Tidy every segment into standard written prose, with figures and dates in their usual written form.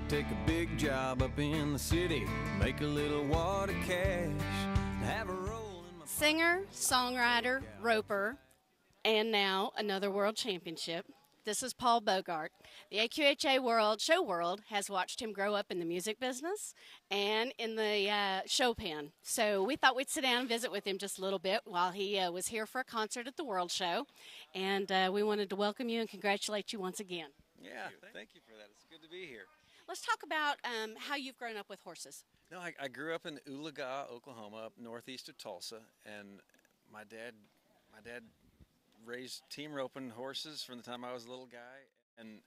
take a big job up in the city, make a little water cash, have a roll in my Singer, songwriter, roper, and now another world championship. This is Paul Bogart. The AQHA World has watched him grow up in the music business and in the show pen. So we thought we'd sit down and visit with him just a little bit while he was here for a concert at the World Show. And we wanted to welcome you and congratulate you once again. Yeah, thank you for that. It's good to be here. Let's talk about how you've grown up with horses. No, I grew up in Olena, Oklahoma, up northeast of Tulsa, and my dad raised team roping horses from the time I was a little guy, and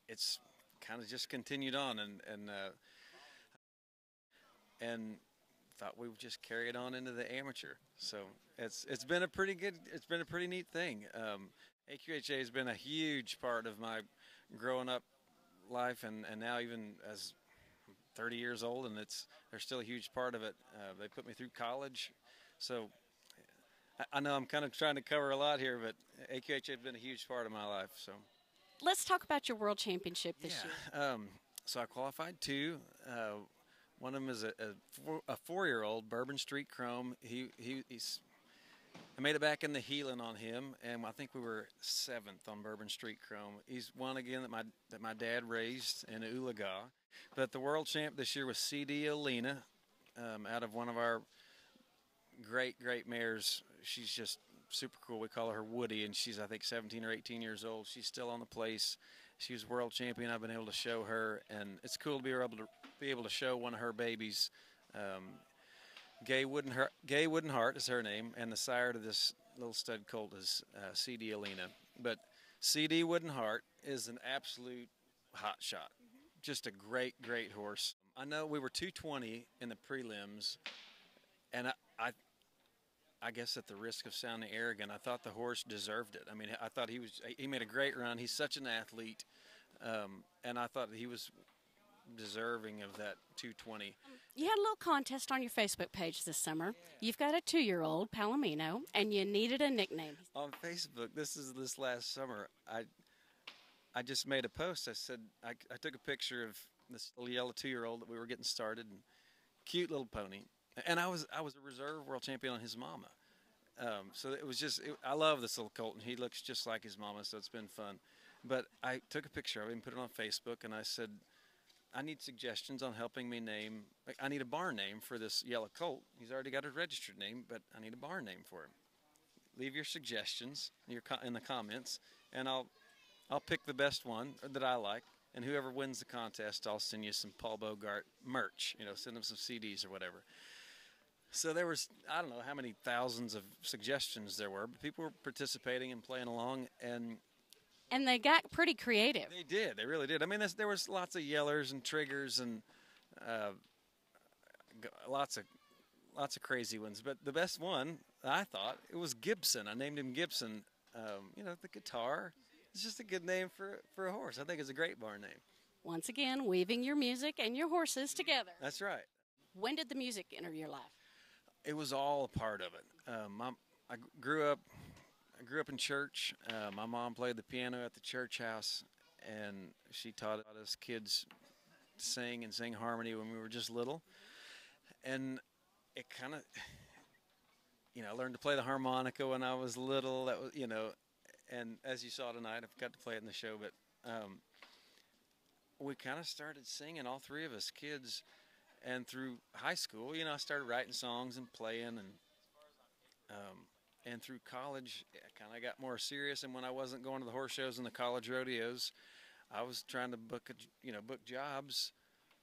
it's kind of just continued on, and thought we would just carry it on into the amateur. So it's been a pretty neat thing. AQHA has been a huge part of my growing up life, and now even as I'm 30 years old, and they're still a huge part of it. They put me through college, so I know I'm kind of trying to cover a lot here, but AQHA has been a huge part of my life. So let's talk about your world championship this year. So I qualified two. One of them is a 4-year-old Bourbon Street Chrome. I made it back in the heeling on him, and I think we were 7th on Bourbon Street Chrome. He's one again that my dad raised in Olena. But the world champ this year was Olena, out of one of our great mares. She's just super cool. We call her Woody, and she's I think 17 or 18 years old. She's still on the place. She was world champion. I've been able to show her, and it's cool to be able to show one of her babies. GayWooden Heart is her name, and the sire to this little stud colt is Olena. But GayWooden Heart is an absolute hot shot. Just a great horse. I know we were 220 in the prelims, and I guess at the risk of sounding arrogant, I thought the horse deserved it. I mean, I thought he made a great run. He's such an athlete, and I thought he was deserving of that 220. You had a little contest on your Facebook page this summer. Yeah. You've got a 2-year-old, Palomino, and you needed a nickname. On Facebook, this last summer, I just made a post. I said, I took a picture of this little yellow 2-year-old that we were getting started, and cute little pony. And I was a reserve world champion on his mama. So it was I love this little colt, and he looks just like his mama, so it's been fun. But I took a picture of him, put it on Facebook, and I said, I need suggestions on helping me name. I need a barn name for this yellow colt. He's already got a registered name, but I need a barn name for him. Leave your suggestions in the comments, and I'll pick the best one that I like. And whoever wins the contest, I'll send you some Paul Bogart merch. Send them some CDs or whatever. So there was, I don't know how many thousands of suggestions there were, but people were participating and playing along, and they got pretty creative. They did. They really did. I mean, there was lots of yellers and triggers and lots of crazy ones. But the best one, I thought, it was Gibson. I named him Gibson. The guitar. It's just a good name for a horse. I think it's a great barn name. Once again, weaving your music and your horses together. That's right. When did the music enter your life? It was all a part of it. I grew up in church. My mom played the piano at the church house, and she taught us kids to sing harmony when we were just little. And it kind of, I learned to play the harmonica when I was little. That was, and as you saw tonight, I've got to play it in the show. But we kind of started singing, all three of us kids. And through high school, I started writing songs and playing, and through college, I kind of got more serious. And when I wasn't going to the horse shows and the college rodeos, I was trying to book jobs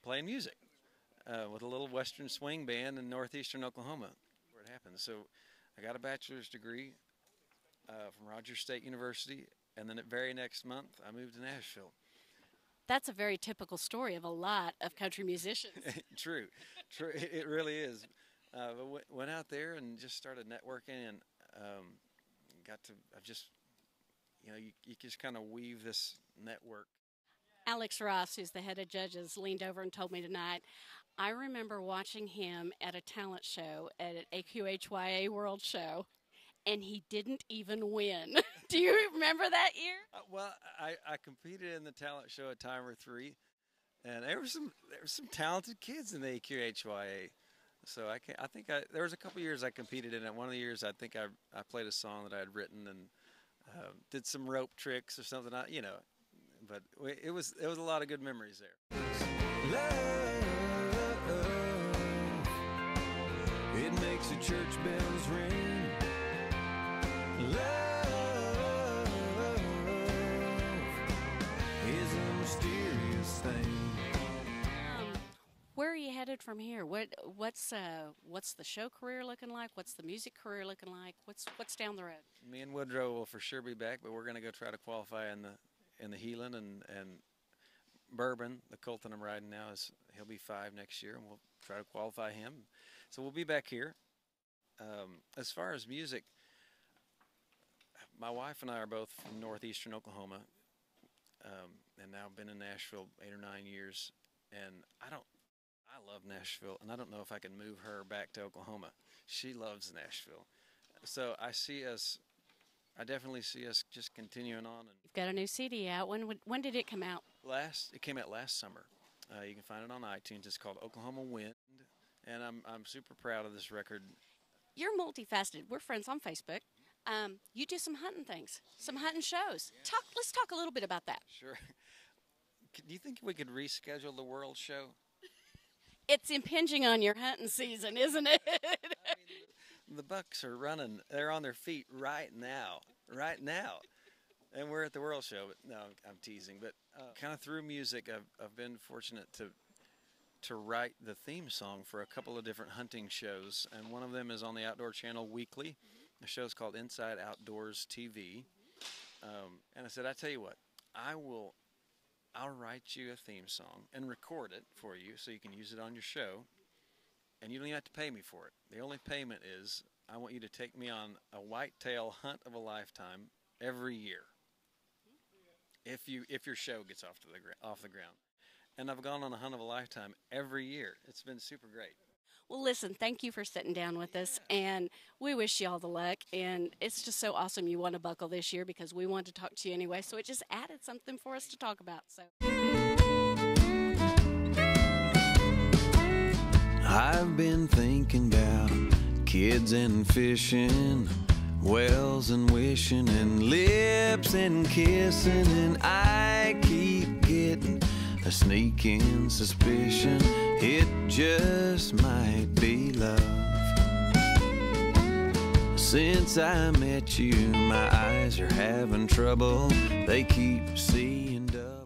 playing music with a little Western swing band in northeastern Oklahoma, where it happened. So I got a bachelor's degree from Rogers State University, and then the very next month, I moved to Nashville. That's a very typical story of a lot of country musicians. True. It really is. Went out there and just started networking, and you just kind of weave this network. Alex Ross, who's the head of judges, leaned over and told me tonight, I remember watching him at a talent show at an AQHA World Show, and he didn't even win. Do you remember that year? Well, I competed in the talent show at Timer 3, And there were some talented kids in the AQHYA. So there was a couple years I competed in it. One of the years I think I played a song that I had written and did some rope tricks or something. But it was a lot of good memories there. Love, it makes the church bells ring. Love is a mysterious thing. Where are you headed from here? What's the show career looking like? What's the music career looking like? What's down the road? Me and Woodrow will for sure be back, but we're going to go try to qualify in the Heelan and Bourbon. The colt that I'm riding now he'll be 5 next year, and we'll try to qualify him. So we'll be back here. As far as music, my wife and I are both from northeastern Oklahoma, and now been in Nashville 8 or 9 years, and I love Nashville, and I don't know if I can move her back to Oklahoma. She loves Nashville. So I definitely see us just continuing on. You've got a new CD out. When did it come out? It came out last summer. You can find it on iTunes. It's called Oklahoma Wind, and I'm super proud of this record. You're multifaceted. We're friends on Facebook. You do some hunting things, some hunting shows. Yeah. Let's talk a little bit about that. Sure. Do you think we could reschedule the World Show? It's impinging on your hunting season, isn't it? The bucks are running. They're on their feet right now. And we're at the World Show. But no, I'm teasing. But kind of through music, I've been fortunate to write the theme song for a couple of different hunting shows. And one of them is on the Outdoor Channel weekly. The show's called Inside Outdoors TV. And I said, I tell you what, I'll write you a theme song and record it for you so you can use it on your show, and you don't even have to pay me for it. The only payment is I want you to take me on a whitetail hunt of a lifetime every year if your show gets off the ground. And I've gone on a hunt of a lifetime every year. It's been super great. Well, listen, thank you for sitting down with us, and we wish you all the luck. And it's just so awesome you want to buckle this year because we wanted to talk to you anyway, so it just added something for us to talk about. So I've been thinking about kids and fishing, wells and wishing, and lips and kissing, and I keep getting a sneaking suspicion it just might be love. Since I met you, my eyes are having trouble. They keep seeing double.